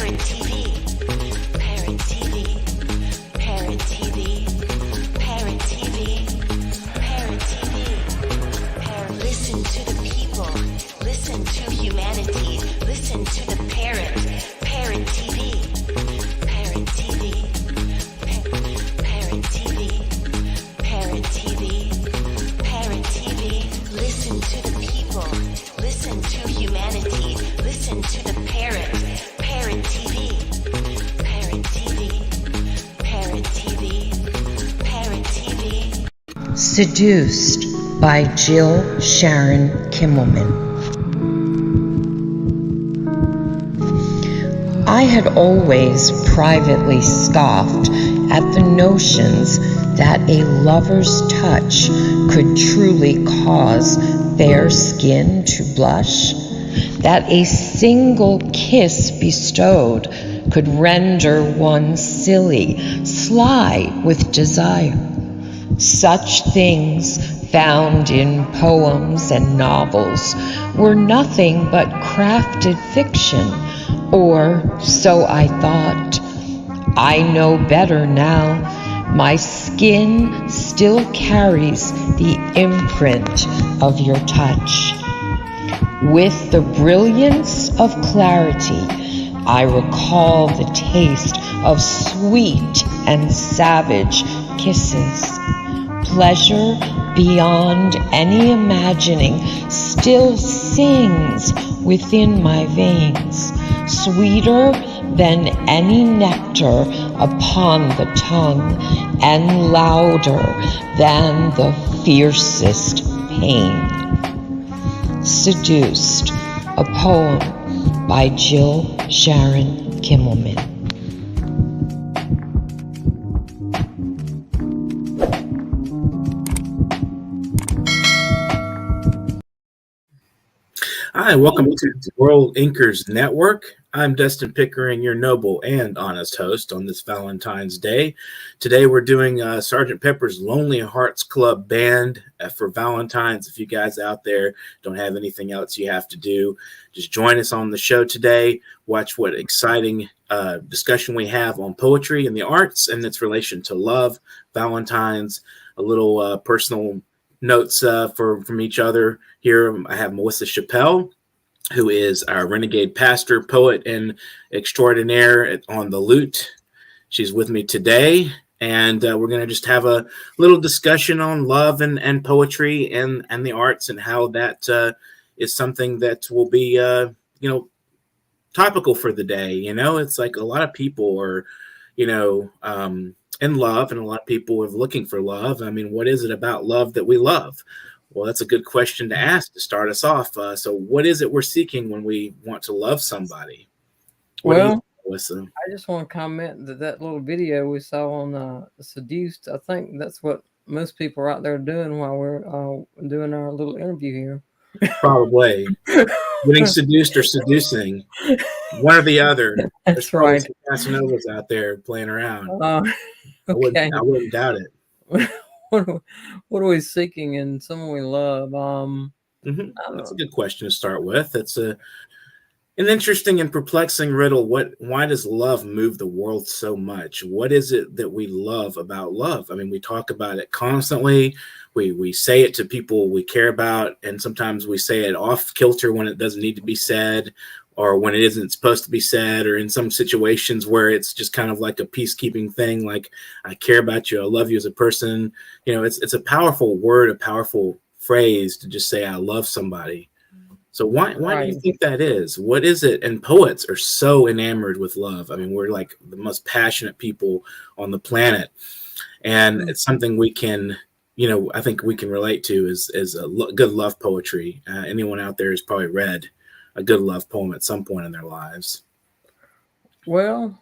Parrot TV, Parrot TV, Parrot TV, Parrot TV, Parrot TV. Parrot, listen to the people, listen to humanity, listen to the parrot, Parrot TV, Parrot TV, Parrot TV, Parrot TV, Parrot TV. Listen to the people, listen to humanity, listen to the parrot, Parrot TV, Parrot TV, Parrot TV, Parrot TV. Seduced by Jill Sharon Kimmelman. I had always privately scoffed at the notions that a lover's touch could truly cause fair skin to blush, that a single kiss bestowed could render one silly, sly with desire. Such things found in poems and novels were nothing but crafted fiction, or so I thought. I know better now. My skin still carries the imprint of your touch. With the brilliance of clarity, I recall the taste of sweet and savage kisses. Pleasure beyond any imagining still sings within my veins, sweeter than any nectar upon the tongue, and louder than the fiercest pain. Seduced, a poem by Jill Sharon Kimmelman. Hi, welcome to the World Inkers Network. I'm Dustin Pickering, your noble and honest host on this Valentine's Day. Today we're doing Sgt. Pepper's Lonely Hearts Club Band for Valentine's. If you guys out there don't have anything else you have to do, just join us on the show today. Watch what exciting discussion we have on poetry and the arts and its relation to love, Valentine's, a little personal notes from each other here. I have Melissa Chappelle, who is our renegade pastor, poet, and extraordinaire on the lute. She's with me today, and we're going to just have a little discussion on love and poetry and the arts, and how that is something that will be topical for the day. It's like a lot of people are in love, and a lot of people are looking for love. I mean, what is it about love that we love? Well, that's a good question to ask to start us off. So what is it we're seeking when we want to love somebody? I just want to comment that little video we saw on Seduced, I think that's what most people are out there doing while we're doing our little interview here. Probably. Getting seduced or seducing. One or the other. That's right. There's Casanovas out there playing around. Okay. I wouldn't doubt it. What are we seeking in someone we love? That's a good question to start with. It's an interesting and perplexing riddle. Why does love move the world so much? What is it that we love about love? I mean, we talk about it constantly. We say it to people we care about, and sometimes we say it off kilter when it doesn't need to be said, or when it isn't supposed to be said, or in some situations where it's just kind of like a peacekeeping thing, like, I care about you, I love you as a person. It's a powerful word, a powerful phrase to just say I love somebody. So why do you think that is? What is it? And poets are so enamored with love. I mean, we're like the most passionate people on the planet. And it's something we can, I think we can relate to is good love poetry. Anyone out there has probably read a good love poem at some point in their lives. Well,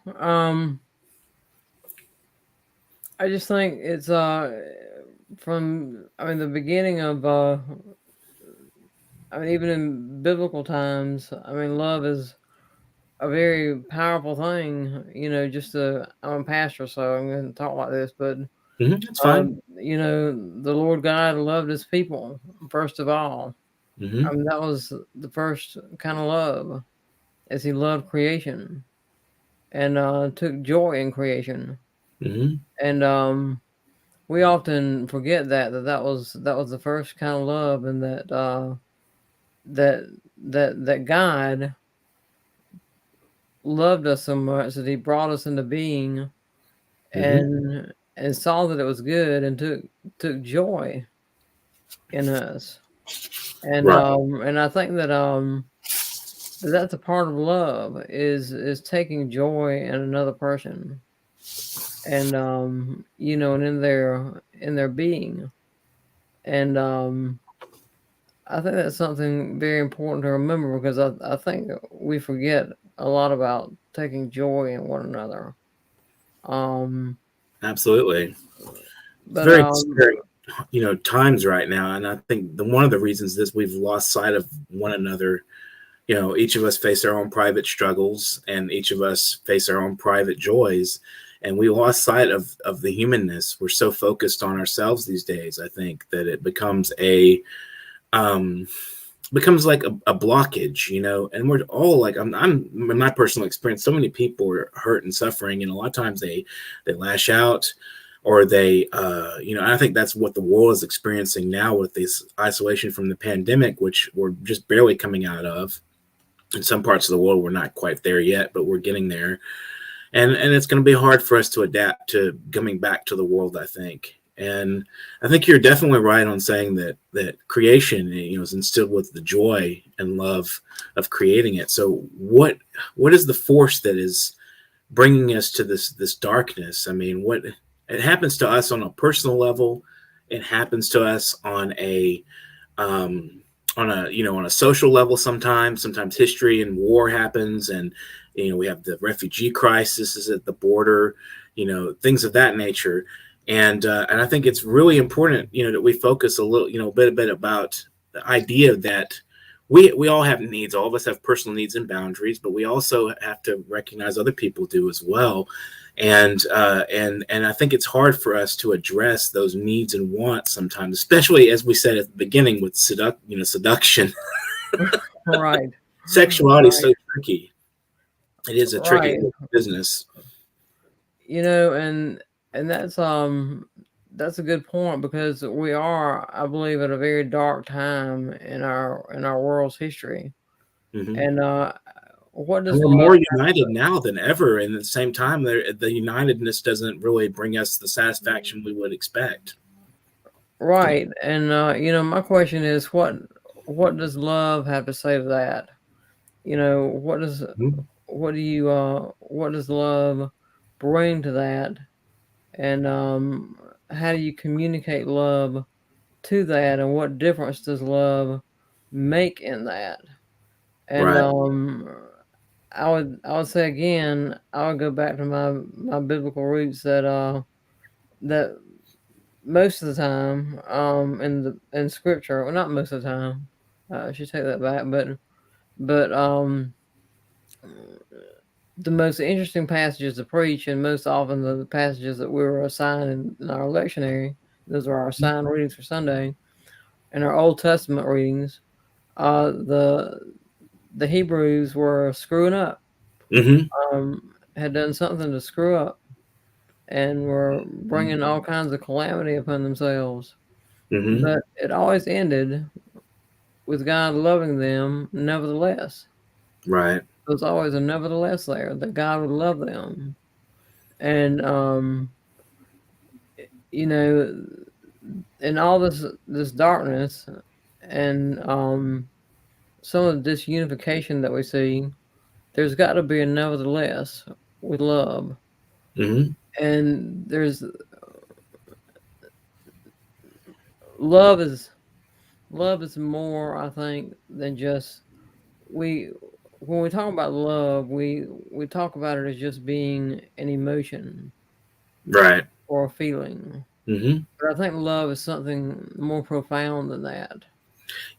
I just think it's from the beginning of even in biblical times, love is a very powerful thing. I'm a pastor, so I'm going to talk like this, but it's fine. The Lord God loved his people first of all. Mm-hmm. That was the first kind of love, as he loved creation. and took joy in creation. Mm-hmm. And we often forget that was the first kind of love, and that God loved us so much that He brought us into being, Mm-hmm. and saw that it was good, and took joy in us. Right. And I think that's a part of love, is taking joy in another person, and you know, and in their being. And I think that's something very important to remember, because I think we forget a lot about taking joy in one another. Um, Absolutely. It's but very scary, times right now, and I think one of the reasons is we've lost sight of one another. Each of us face our own private struggles, and each of us face our own private joys, and we lost sight of the humanness. We're so focused on ourselves these days, I think, that it becomes like a blockage, and we're all like, I'm in my personal experience, so many people are hurt and suffering, and a lot of times they lash out, or they I think that's what the world is experiencing now with this isolation from the pandemic, which we're just barely coming out of. In some parts of the world, we're not quite there yet, but we're getting there. And it's going to be hard for us to adapt to coming back to the world, I think. And I think you're definitely right on saying that creation, is instilled with the joy and love of creating it. So what is the force that is bringing us to this darkness? I mean, what it happens to us on a personal level, it happens to us on a on a social level. Sometimes history and war happens, and we have the refugee crisis is at the border, things of that nature. And I think it's really important, that we focus a little, a bit about the idea that we all have needs. All of us have personal needs and boundaries, but we also have to recognize other people do as well. And I think it's hard for us to address those needs and wants sometimes, especially as we said at the beginning with seduction. right. Sexuality is so tricky. It is a tricky Right. business. And that's a good point, because we are, I believe, at a very dark time in our world's history. Mm-hmm. And what does we're more united now than ever, and at the same time, the unitedness doesn't really bring us the satisfaction we would expect. Right. And my question is, what does love have to say to that? What does what does love bring to that? And how do you communicate love to that, and what difference does love make in that? And Right. I would say again, I would go back to my biblical roots, that most of the time, in scripture, well, not most of the time, I should take that back, but the most interesting passages to preach, and most often the passages that we were assigned in our lectionary, those are our assigned readings for Sunday, and our Old Testament readings, the Hebrews were screwing up, had done something to screw up, and were bringing all kinds of calamity upon themselves. But it always ended with God loving them nevertheless. Right. There was always a nevertheless there, that God would love them. And in all this darkness, and some of the disunification that we see, there's got to be a nevertheless with love. And there's love is more, I think, than just when we talk about love, we talk about it as just being an emotion, Right. or a feeling. But I think love is something more profound than that.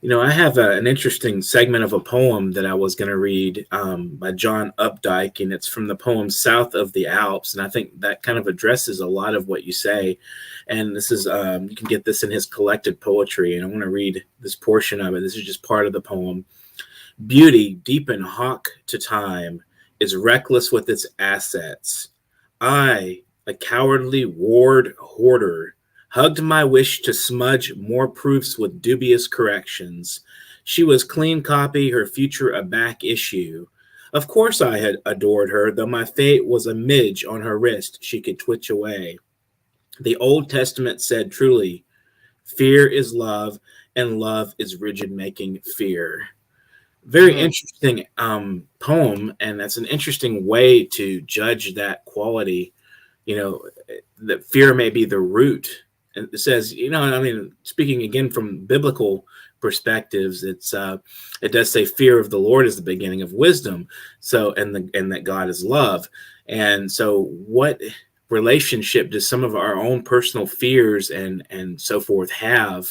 I have an interesting segment of a poem that I was going to read by John Updike, and it's from the poem South of the Alps. And I think that kind of addresses a lot of what you say. And this is, you can get this in his collected poetry. And I want to read this portion of it. This is just part of the poem. Beauty, deep and hawk to time, is reckless with its assets. I, a cowardly ward hoarder, hugged my wish to smudge more proofs with dubious corrections. She was clean copy, her future a back issue. Of course I had adored her, though my fate was a midge on her wrist she could twitch away. The Old Testament said truly, fear is love, and love is rigid making fear. Very interesting poem, and that's an interesting way to judge that quality. You know, that fear may be the root. And it says, you know, I mean, speaking again from biblical perspectives, it does say fear of the Lord is the beginning of wisdom. So, and that God is love. And so, what relationship does some of our own personal fears and so forth have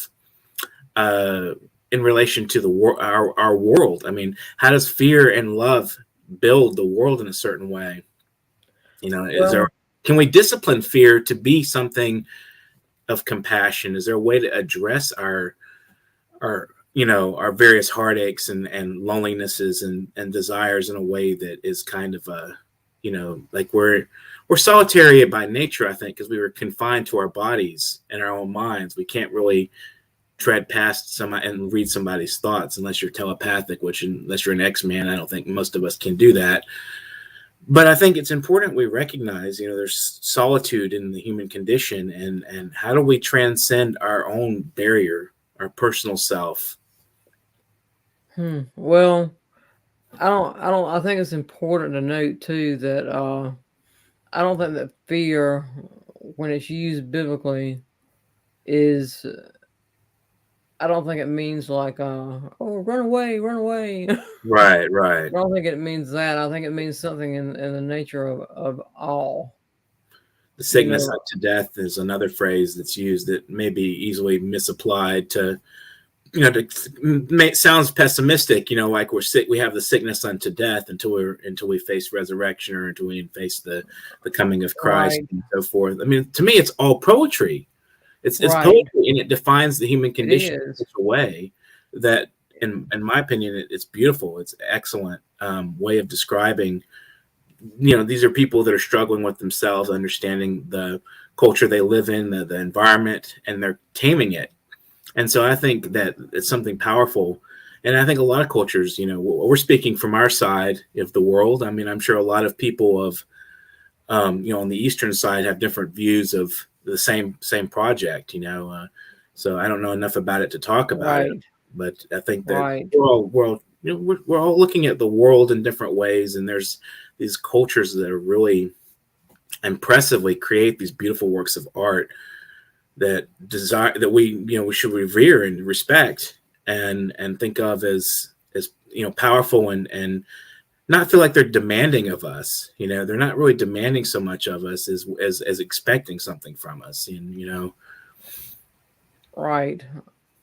in relation to our world? I mean, how does fear and love build the world in a certain way? You know, can we discipline fear to be something of compassion? Is there a way to address our various heartaches and lonelinesses and desires in a way that is kind of like we're solitary by nature, I think, because we were confined to our bodies and our own minds. We can't really tread past somebody and read somebody's thoughts unless you're telepathic, which unless you're an X-Man, I don't think most of us can do that. But I think it's important we recognize, you know, there's solitude in the human condition, and how do we transcend our own barrier, our personal self? Well, I think it's important to note too that I don't think that fear, when it's used biblically, is I don't think it means like oh, run away, run away. Right. I don't think it means that. I think it means something in the nature of awe. The sickness unto death is another phrase that's used that may be easily misapplied to, you know, sounds pessimistic, you know, like we're sick, we have the sickness unto death until we face resurrection, or until we face the coming of Christ, and so forth. I mean, to me, it's all poetry. It's poetry, and it defines the human condition in such a way that, in my opinion, it's beautiful. It's an excellent way of describing, you know, these are people that are struggling with themselves, understanding the culture they live in, the environment, and they're taming it. And so I think that it's something powerful. And I think a lot of cultures, you know, we're speaking from our side of the world. I mean, I'm sure a lot of people of, you know, on the Eastern side have different views of the same project, you know. So I don't know enough about it to talk about it, but I think that we're all looking at the world in different ways. And there's these cultures that are really impressively create these beautiful works of art that we should revere and respect and think of as you know, powerful, and not feel like they're demanding of us. You know, they're not really demanding so much of us as expecting something from us, and you know. Right.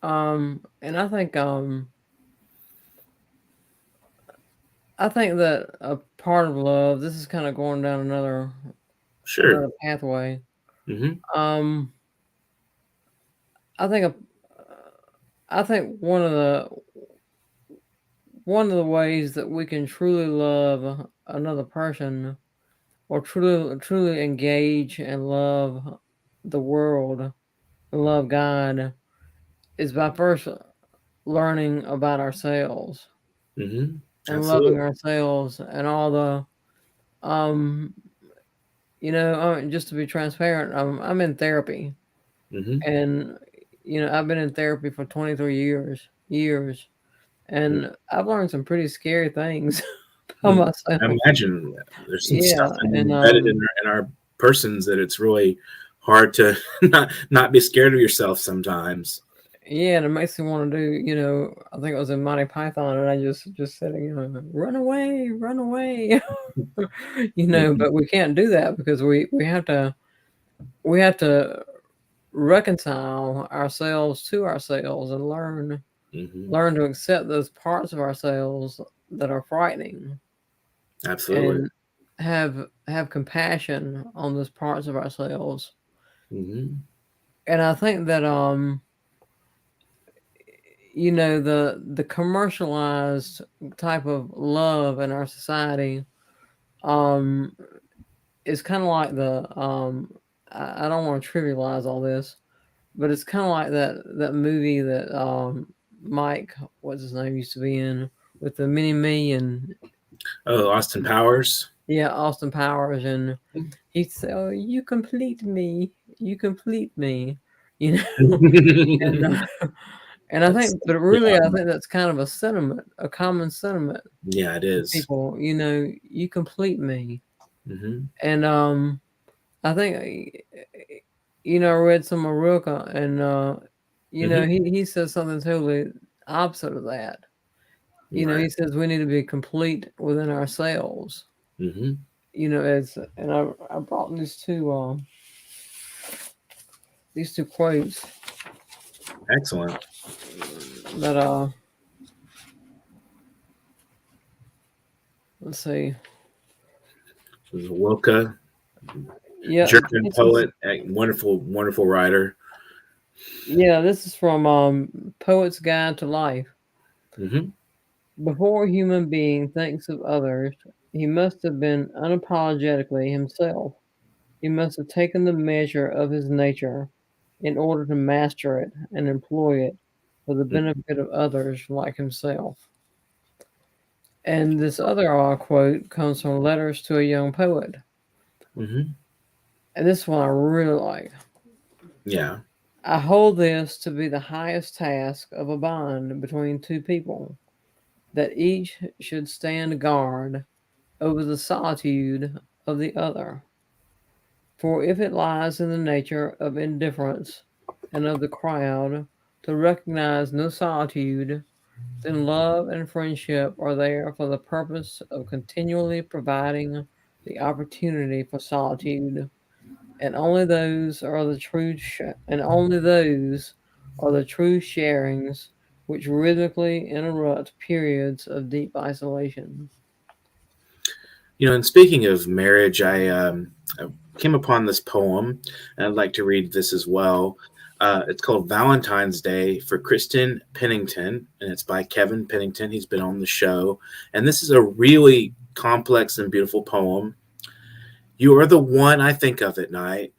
And I think that a part of love, this is kind of going down another pathway. Mm-hmm. I think one of the ways that we can truly love another person, or truly engage and love the world, love God, is by first learning about ourselves. Mm-hmm. And loving ourselves, and all the you know, just to be transparent, I'm in therapy. And you know, I've been in therapy for 23 years, and I've learned some pretty scary things about myself. I imagine there's some stuff embedded in our persons that it's really hard to not be scared of yourself sometimes. Yeah, and it makes me want to do, you know, I think it was in Monty Python, and I just said, you know, run away, you know, but we can't do that because we have to reconcile ourselves to ourselves and learn to accept those parts of ourselves that are frightening. Absolutely. And have compassion on those parts of ourselves. And I think that you know, the commercialized type of love in our society it's kind of like I don't want to trivialize all this, but it's kind of like that movie that Mike, what's his name, used to be in with the Mini Me and Austin Powers. yeah, Austin Powers, and he said, "Oh, you complete me, you complete me," you know, and and I think, but really, I think that's kind of a sentiment, a common sentiment. Yeah, it is. People, you complete me, and I think, I read some of Rilke, and he says something totally opposite of that. Right. He says we need to be complete within ourselves. Mm-hmm. And I brought these two quotes Excellent. that let's see. This is Wilke, Yeah, German poet, wonderful, wonderful writer. Yeah, this is from Poet's Guide to Life. Before a human being thinks of others, he must have been unapologetically himself. He must have taken the measure of his nature in order to master it and employ it for the benefit of others like himself. And this other quote comes from Letters to a Young Poet. And this one I really like. Yeah. I hold this to be the highest task of a bond between two people, that each should stand guard over the solitude of the other. For if it lies in the nature of indifference and of the crowd to recognize no solitude, then love and friendship are there for the purpose of continually providing the opportunity for solitude, and only those are the true sharings which rhythmically interrupt periods of deep isolation. And speaking of marriage, I came upon this poem, and I'd like to read this as well. It's called Valentine's Day for Kristen Pennington, and it's by Kevin Pennington. He's been on the show. And this is a really complex and beautiful poem. You are the one I think of at night.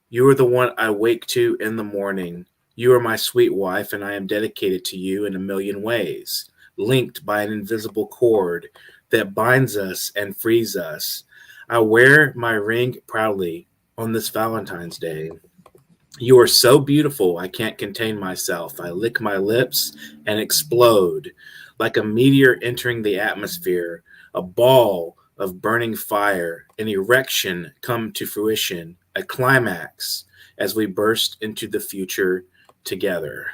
You are the one I wake to in the morning. You are my sweet wife, and I am dedicated to you in a million ways, linked by an invisible cord that binds us and frees us. I wear my ring proudly on this Valentine's Day. You are so beautiful, I can't contain myself. I lick my lips and explode like a meteor entering the atmosphere, a ball of burning fire, an erection come to fruition, a climax as we burst into the future together.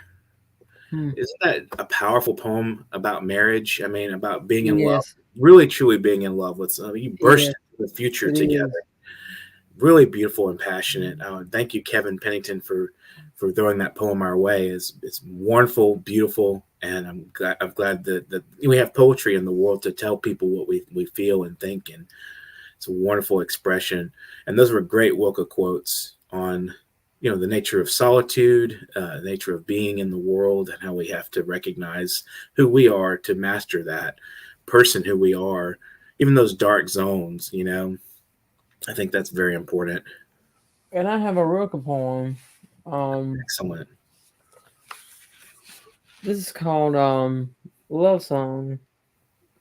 Isn't that a powerful poem about marriage? I mean, about being in love, really truly being in love with somebody. You burst into the future together. Really beautiful and passionate. Thank you, Kevin Pennington, for throwing that poem our way. It's wonderful, beautiful, and I'm glad that we have poetry in the world to tell people what we feel and think, and it's a wonderful expression. And those were great Wilke quotes on the nature of solitude, the nature of being in the world, and how we have to recognize who we are to master that person who we are, even those dark zones. I think that's very important. And I have a Rilke poem. Excellent. This is called Love Song.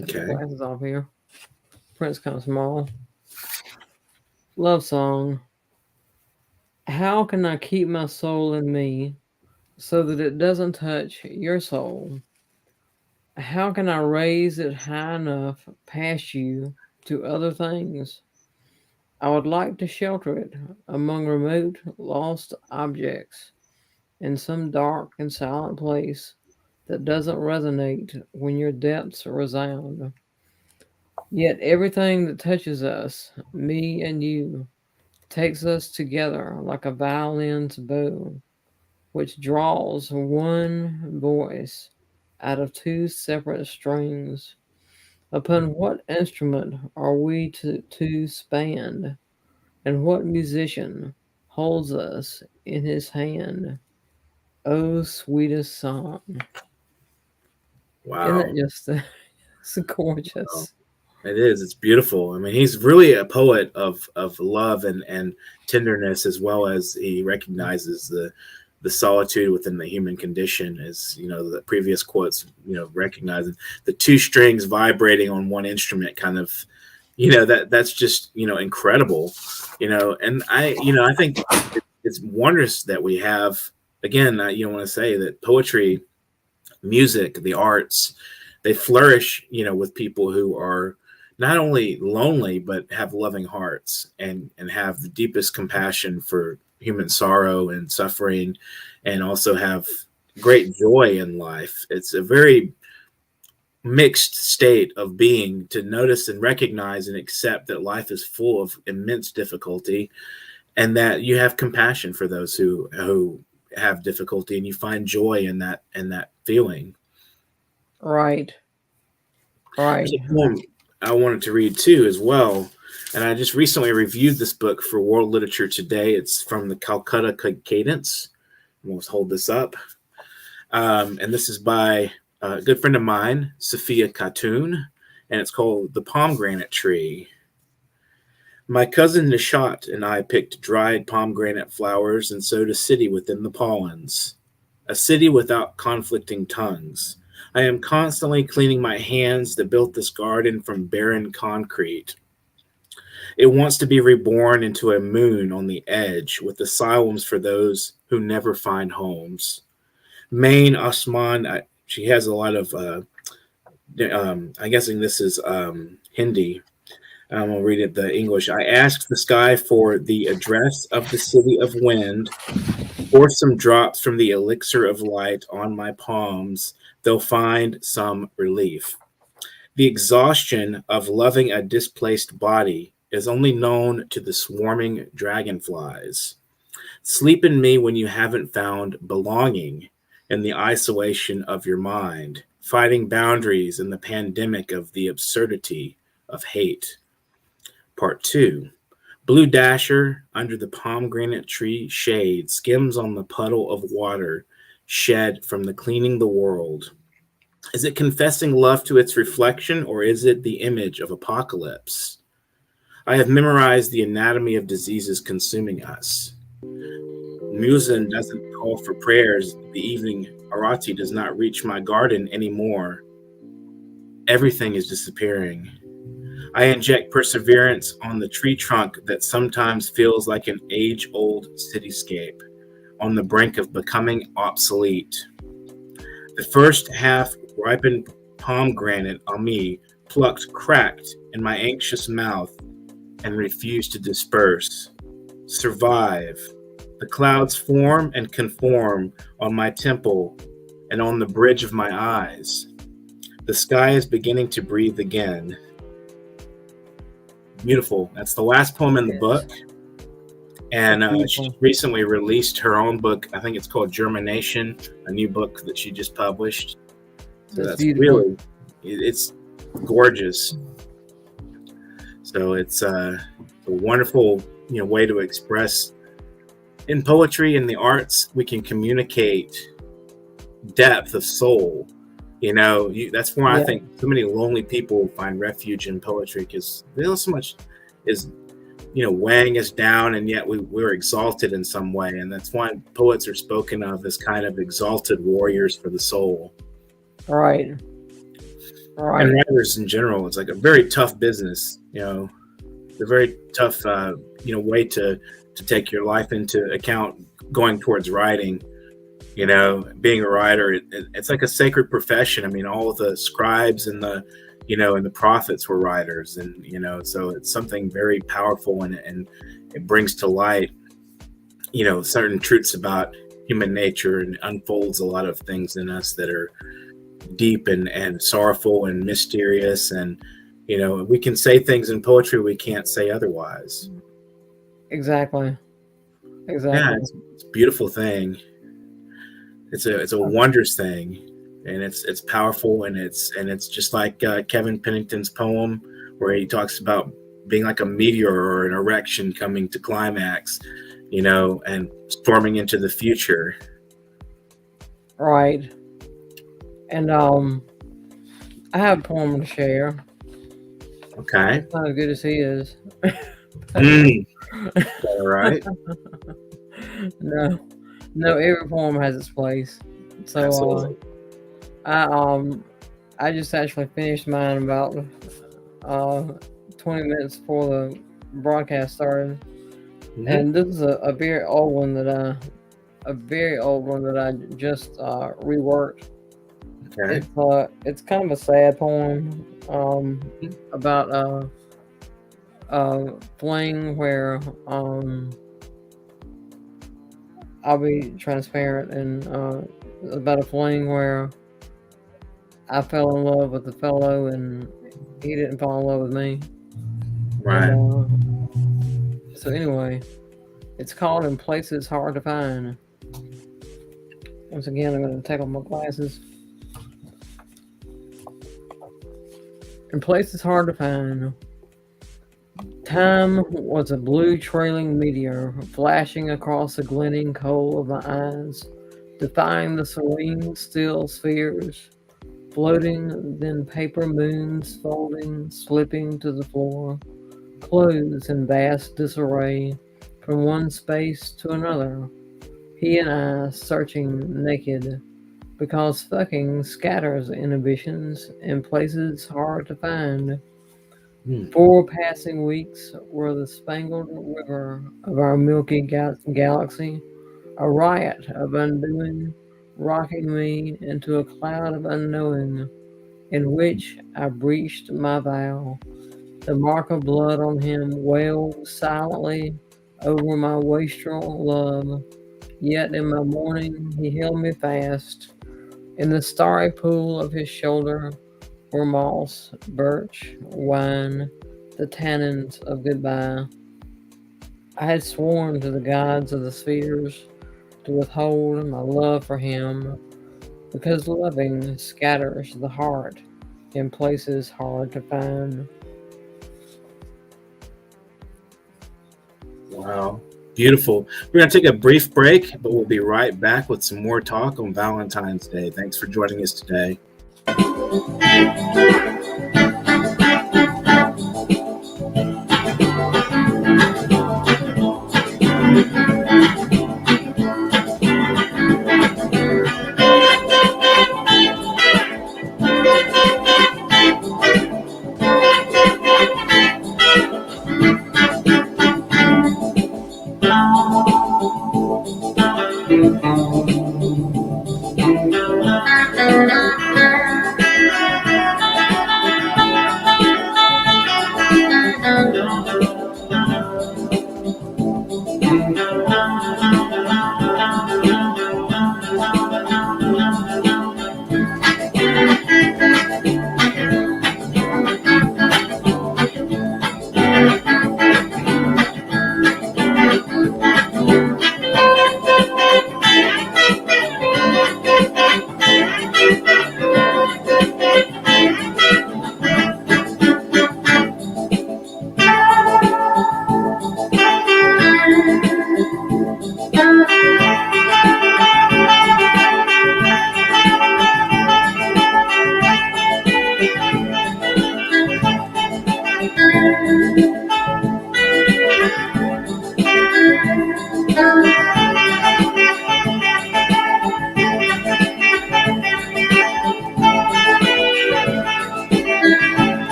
Okay. Glasses off here. Print's kind of small. Love Song. How can I keep my soul in me so that it doesn't touch your soul? How can I raise it high enough past you to other things? I would like to shelter it among remote, lost objects in some dark and silent place that doesn't resonate when your depths resound. Yet everything that touches us, me and you, takes us together like a violin's bow, which draws one voice out of two separate strings. Upon what instrument are we to span? And what musician holds us in his hand? Oh, sweetest song. Wow. Isn't that just gorgeous? It is. It's beautiful. I mean, he's really a poet of love and tenderness, as well as he recognizes the solitude within the human condition, as you know, the previous quotes, you know, recognizing the two strings vibrating on one instrument, kind of, you know, that's just, you know, incredible, you know. And I think it's wondrous that we have, again, want to say that poetry, music, the arts, they flourish, you know, with people who are not only lonely but have loving hearts and have the deepest compassion for human sorrow and suffering, and also have great joy in life. It's a very mixed state of being, to notice and recognize and accept that life is full of immense difficulty, and that you have compassion for those who have difficulty, and you find joy in that feeling. Right. There's a poem I wanted to read too as well, and I just recently reviewed this book for World Literature Today. It's from the Calcutta Cadence. We'll hold this up, and this is by a good friend of mine, Sophia Khatun, and it's called "The Pomegranate Tree." My cousin Nishat and I picked dried pomegranate flowers and sowed a city within the pollens, a city without conflicting tongues. I am constantly cleaning my hands that built this garden from barren concrete. It wants to be reborn into a moon on the edge, with asylums for those who never find homes. Main Asman, she has a lot of, I'm guessing this is Hindi. I'll read it the English. I asked the sky for the address of the city of wind, pour some drops from the elixir of light on my palms. They'll find some relief. The exhaustion of loving a displaced body is only known to the swarming dragonflies. Sleep in me when you haven't found belonging in the isolation of your mind, fighting boundaries in the pandemic of the absurdity of hate. Part 2. Blue dasher under the pomegranate tree shade skims on the puddle of water shed from the cleaning the world. Is it confessing love to its reflection, or is it the image of apocalypse? I have memorized the anatomy of diseases consuming us. Muezzin doesn't call for prayers. The evening arati does not reach my garden anymore. Everything is disappearing. I inject perseverance on the tree trunk that sometimes feels like an age-old cityscape on the brink of becoming obsolete. The first half-ripened pomegranate Ami plucked cracked in my anxious mouth and refused to disperse. Survive. The clouds form and conform on my temple and on the bridge of my eyes. The sky is beginning to breathe again. Beautiful. That's the last poem in the book. And she recently released her own book. I think it's called Germination, a new book that she just published. So that's really, it's gorgeous. So it's a wonderful, way to express. In poetry and the arts, we can communicate depth of soul. That's why I think so many lonely people find refuge in poetry, because there's so much is, weighing us down, and yet we're exalted in some way. And that's why poets are spoken of as kind of exalted warriors for the soul. Right. And writers in general, it's like a very tough business. It's a very tough, way to take your life into account going towards writing. Being a writer, it's like a sacred profession. I mean, all of the scribes and the prophets were writers, and so it's something very powerful, and it brings to light, certain truths about human nature, and unfolds a lot of things in us that are deep and sorrowful and mysterious, and we can say things in poetry we can't say otherwise. Exactly. Yeah, it's a beautiful thing. It's a wondrous thing, and it's powerful, and it's just like Kevin Pennington's poem, where he talks about being like a meteor or an erection coming to climax, and storming into the future. Right. And I have a poem to share, Okay. Not as good as he is. All right. No, every form has its place. So Absolutely. I just actually finished mine about 20 minutes before the broadcast started. And this is a very old one that I just reworked. Okay. It's kind of a sad poem about a fling where I'll be transparent, and about a fling where I fell in love with a fellow and he didn't fall in love with me. Right. So anyway, it's called In Places Hard to Find. Once again, I'm going to take off my glasses. In places hard to find. Time was a blue trailing meteor flashing across the glinting coal of my eyes, defying the serene still spheres, floating, then paper moons folding, slipping to the floor, clothes in vast disarray, from one space to another. He and I searching naked, because fucking scatters inhibitions in places hard to find. 4 passing weeks were the spangled river of our milky galaxy, a riot of undoing, rocking me into a cloud of unknowing, in which I breached my vow. The mark of blood on him wailed silently over my wastrel love, yet in my mourning he held me fast. In the starry pool of his shoulder were moss, birch, wine, the tannins of goodbye. I had sworn to the gods of the spheres to withhold my love for him, because loving scatters the heart in places hard to find. Wow. Beautiful. We're going to take a brief break, but we'll be right back with some more talk on Valentine's Day. Thanks for joining us today.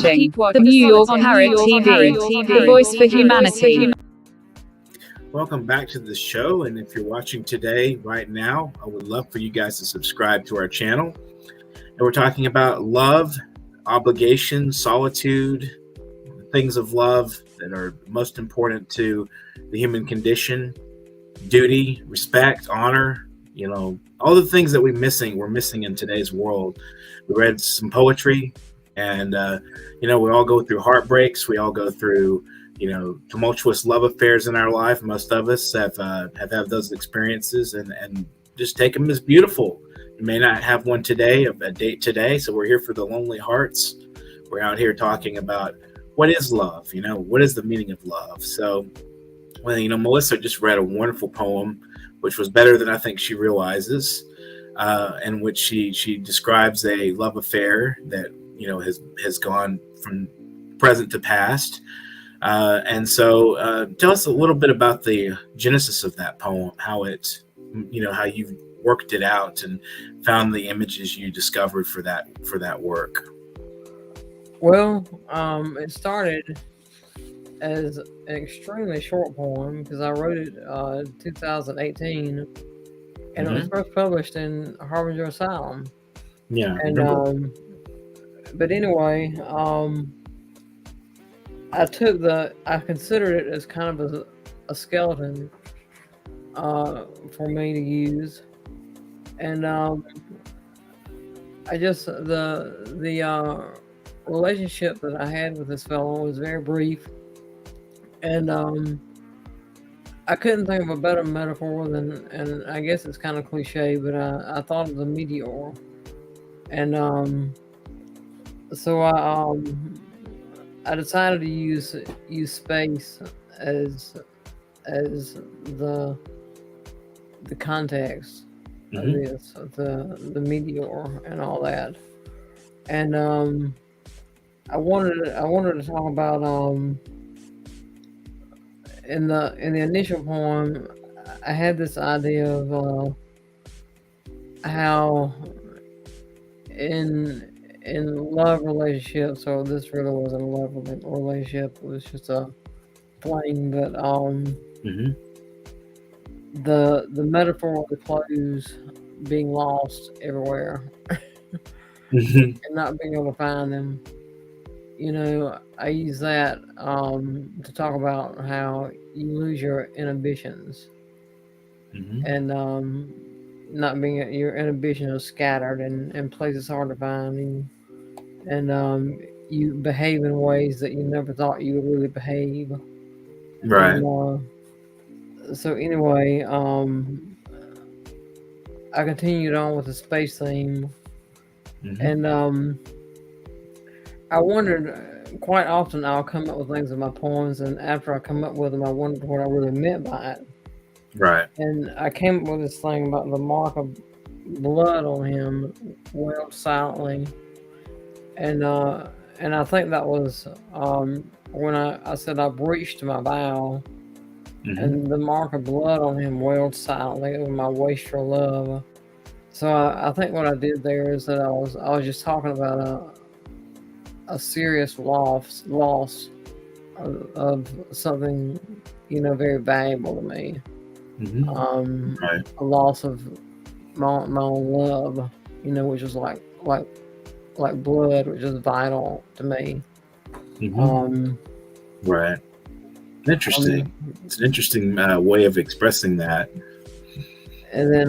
Keep watching the New York Parrot TV, the voice for humanity. Welcome back to the show. And if you're watching today, right now, I would love for you guys to subscribe to our channel. And we're talking about love, obligation, solitude, things of love that are most important to the human condition, duty, respect, honor, all the things that we're missing in today's world. We read some poetry, and we all go through heartbreaks. We all go through tumultuous love affairs in our life. Most of us have had those experiences and just take them as beautiful. You may not have one today, a date today. So we're here for the lonely hearts. We're out here talking about what is love, what is the meaning of love. So, Melissa just read a wonderful poem, which was better than I think she realizes, in which she describes a love affair that, has gone from present to past. And so tell us a little bit about the genesis of that poem, how you worked it out and found the images you discovered for that work. Well, it started as an extremely short poem because I wrote it in 2018, and it was first published in Harbinger Asylum. Yeah. And but anyway, I considered it as kind of a skeleton for me to use, and I just the relationship that I had with this fellow was very brief, and I couldn't think of a better metaphor than, and I guess it's kind of cliche, but I thought of the meteor, and so I decided to use space as the context of this, the meteor and all that, and I wanted to talk about in the initial poem I had this idea of how in love relationships, so this really wasn't a love relationship, it was just a flame, but the metaphor of the clothes being lost everywhere and not being able to find them, I use that to talk about how you lose your inhibitions, and not being, your inhibitions are scattered and places hard to find, and you behave in ways that you never thought you would really behave. Right. And, so anyway, I continued on with the space theme, and I wondered, quite often I'll come up with things in my poems, and after I come up with them, I wondered what I really meant by it. Right. And I came up with this thing about the mark of blood on him wailed silently, and I think that was when I said I breached my vow, and the mark of blood on him wailed silently over my wastrel love. So I think what I did there is that I was just talking about a serious loss of something, very valuable to me. Right. A loss of my own love, which is like blood, which is vital to me. Right. Interesting. It's an interesting way of expressing that. And then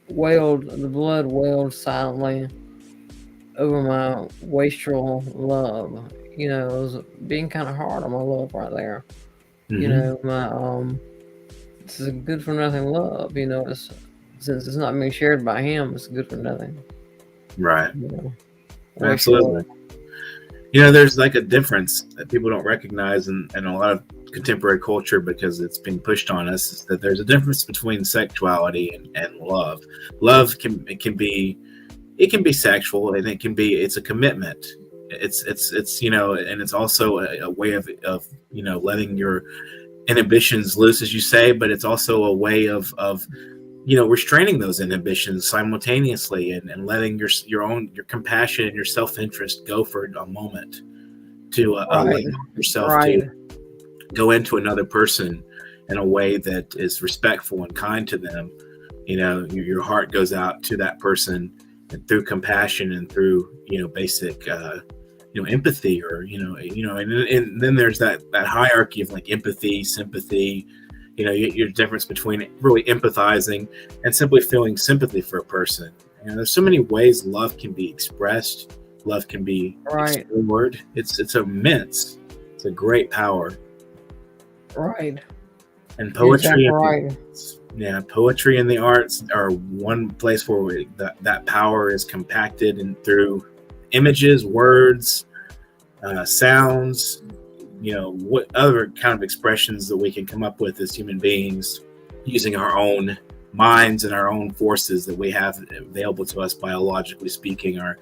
the blood wailed silently over my wastrel love. It was being kind of hard on my love right there. My this is a good for nothing love. Since it's not being shared by him, it's good for nothing. Right. Absolutely. There's like a difference that people don't recognize in a lot of contemporary culture because it's being pushed on us, is that there's a difference between sexuality and love. Love can be sexual, and it's a commitment. It's and it's also a way of letting your inhibitions loose, as you say, but it's also a way of restraining those inhibitions simultaneously and letting your compassion and your self-interest go for a moment to allow yourself to go into another person in a way that is respectful and kind to them. Your heart goes out to that person, and through compassion and through basic empathy, or and then there's that hierarchy of like empathy, sympathy. Your difference between really empathizing and simply feeling sympathy for a person. There's so many ways love can be expressed. Love can be explored. It's immense. It's a great power. Right. And poetry, Exactly right. Poetry and the arts are one place where that power is compacted and through images, words, sounds, what other kind of expressions that we can come up with as human beings using our own minds and our own forces that we have available to us biologically speaking, our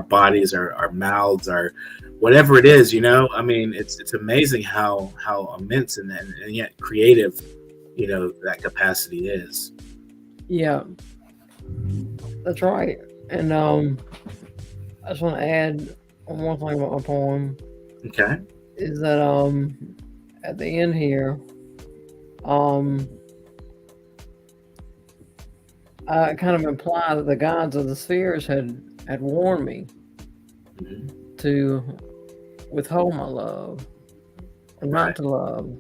bodies, our mouths, our whatever it is, it's amazing how immense and yet creative, that capacity is. Yeah, that's right. And I just want to add one more thing about my poem. Okay. Is that at the end here, I kind of imply that the gods of the spheres had warned me to withhold my love or not to love,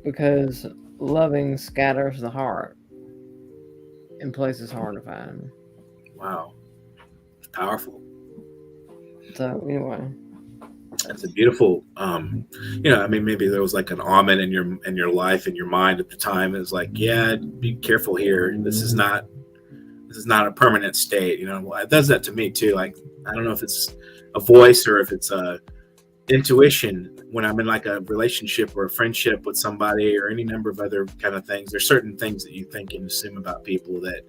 because loving scatters the heart in places hard to find. Wow, it's powerful. So anyway, that's a beautiful maybe there was like an omen in your life, in your mind at the time. It was like, yeah, be careful here, this is not a permanent state. It does that to me too. Like, I don't know if it's a voice or if it's a intuition when I'm in like a relationship or a friendship with somebody or any number of other kind of things. There's certain things that you think and assume about people that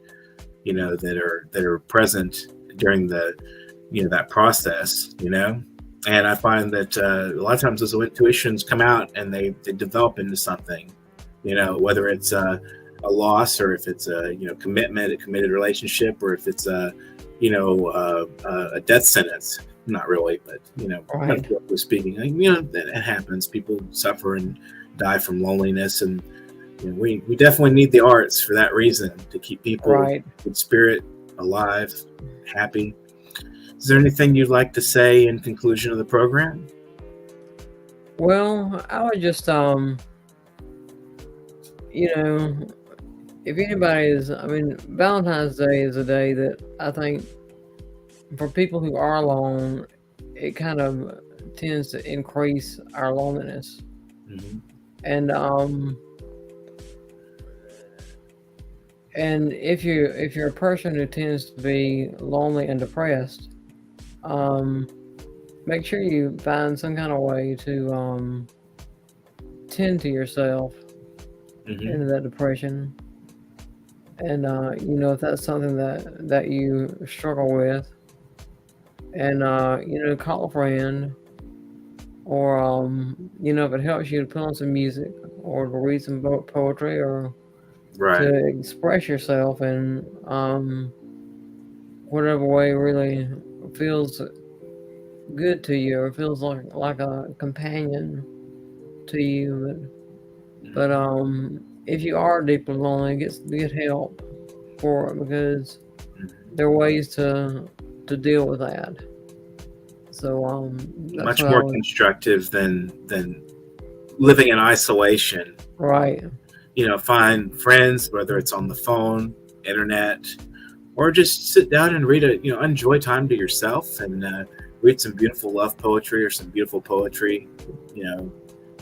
that are present during the that process, and I find that a lot of times those intuitions come out and they develop into something, whether it's a loss or if it's a commitment, a committed relationship, or if it's a death sentence. Not really, but metaphorically speaking, it happens. People suffer and die from loneliness, and we definitely need the arts for that reason, to keep people in spirit, alive, happy. Is there anything you'd like to say in conclusion of the program? Well, I would just if anybody is, Valentine's Day is a day that I think for people who are alone, it kind of tends to increase our loneliness. And if you're a person who tends to be lonely and depressed, make sure you find some kind of way to tend to yourself into that depression. And if that's something that you struggle with, and call a friend, or if it helps you to put on some music or to read some poetry, or to express yourself in whatever way really feels good to you, or feels like a companion to you. But if you are deeply lonely, get help for it, because there are ways to deal with that. So much more constructive than living in isolation. Right. Find friends, whether it's on the phone, internet, or just sit down and read enjoy time to yourself and read some beautiful love poetry or some beautiful poetry.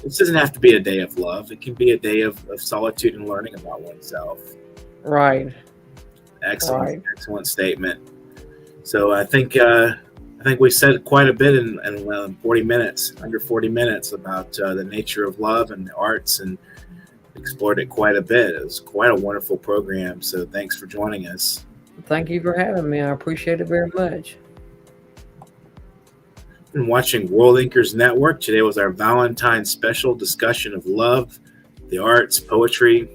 This doesn't have to be a day of love. It can be a day of solitude and learning about oneself. Right. Excellent statement. So I think we said quite a bit in 40 minutes, under 40 minutes, about the nature of love and the arts, and explored it quite a bit. It was quite a wonderful program. So thanks for joining us. Thank you for having me. I appreciate it very much. Been watching World Inkers Network. Today was our Valentine's special discussion of love, the arts, poetry,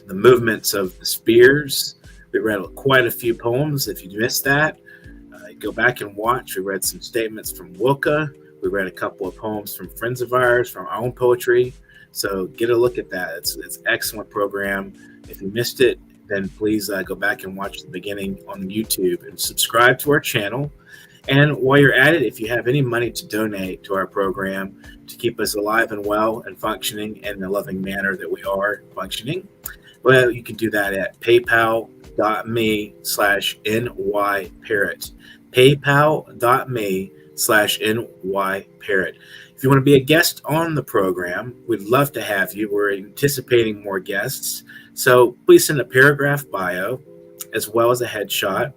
the movements of the spheres. We read quite a few poems. If you missed that, go back and watch. We read some statements from Wilka. We read a couple of poems from friends of ours, from our own poetry. So get a look at that. It's an excellent program. If you missed it, then please go back and watch the beginning on YouTube and subscribe to our channel. And while you're at it, if you have any money to donate to our program to keep us alive and well and functioning in the loving manner that we are functioning, well, you can do that at paypal.me/nyparrot. paypal.me/nyparrot. patreon.com/nyparrot. If you want to be a guest on the program, we'd love to have you. We're anticipating more guests. So please send a paragraph bio as well as a headshot,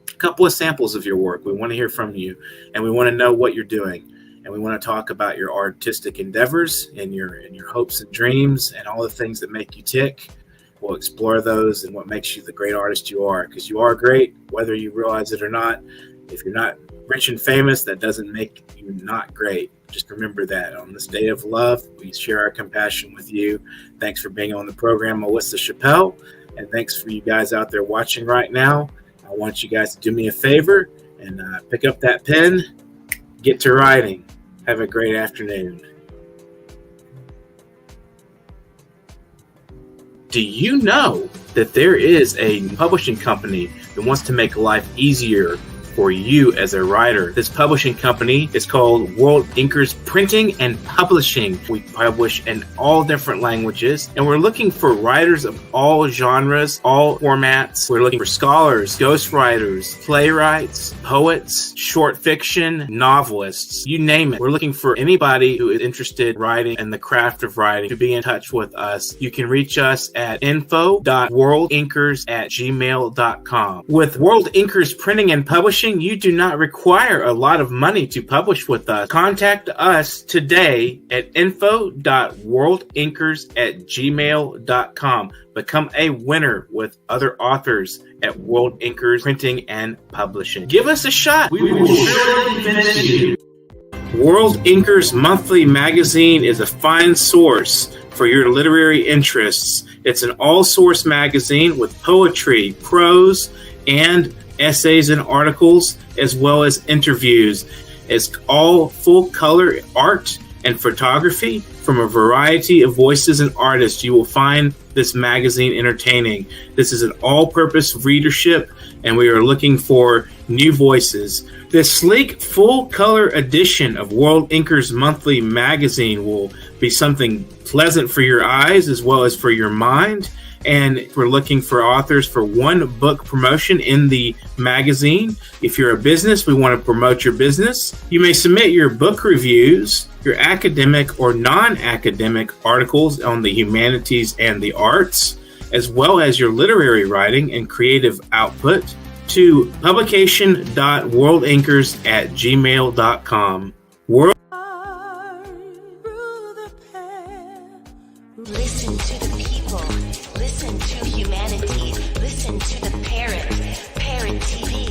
a couple of samples of your work. We want to hear from you, and we want to know what you're doing. And we want to talk about your artistic endeavors and your hopes and dreams and all the things that make you tick. We'll explore those and what makes you the great artist you are, because you are great, whether you realize it or not. If you're not rich and famous, that doesn't make you not great. Just remember that. On this day of love, we share our compassion with you. Thanks for being on the program, Melissa Chappelle. And thanks for you guys out there watching right now. I want you guys to do me a favor and pick up that pen, get to writing. Have a great afternoon. Do you know that there is a publishing company that wants to make life easier for you as a writer? This publishing company is called World Inkers Printing and Publishing. We publish in all different languages, and we're looking for writers of all genres, all formats. We're looking for scholars, ghostwriters, playwrights, poets, short fiction, novelists, you name it. We're looking for anybody who is interested in writing and the craft of writing to be in touch with us. You can reach us at info.worldinkers@gmail.com. With World Inkers Printing and Publishing, you do not require a lot of money to publish with us. Contact us today at info.worldinkers@gmail.com. Become a winner with other authors at World Inkers Printing and Publishing. Give us a shot. We will surely finish you. World Inkers Monthly Magazine is a fine source for your literary interests. It's an all-source magazine with poetry, prose, and essays and articles, as well as interviews. It's all full-color art and photography from a variety of voices and artists. You will find this magazine entertaining. This is an all-purpose readership, and we are looking for new voices. This sleek, full-color edition of World Inkers Monthly Magazine will be something pleasant for your eyes as well as for your mind. And we're looking for authors for one book promotion in the magazine. If you're a business, we want to promote your business. You may submit your book reviews, your academic or non-academic articles on the humanities and the arts, as well as your literary writing and creative output to publication.worldinkers@gmail.com. Listen to the people. Listen to humanity. Listen to the parrot. Parrot TV.